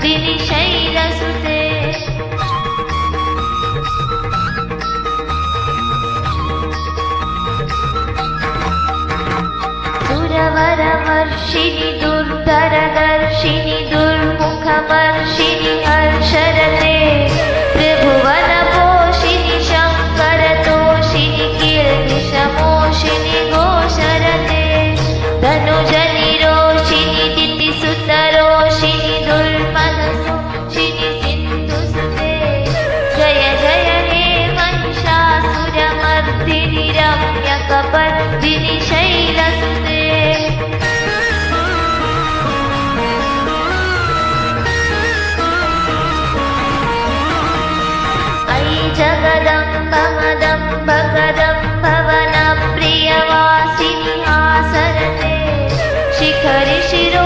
विनिशैलसुते सुरवरवर्षिणि दुर्धरदर्शिनि दुर्मुखमर्षिणि हर्षरते त्रिभुवनपोषिणि शङ्करतोषिणि कीर्तिशमोषिणि घोषरते धनुजनिरोषिणि दितिसुतरोषिणि दुर्मदसोषिणि सिन्धुसुते जय जय हे महिषासुरमर्दिनि रम्यकपर्दिनि शैलसुते जगदम्ब मदम्ब कदम्ब वनप्रियवासिनि हासरते शिखरि शिरो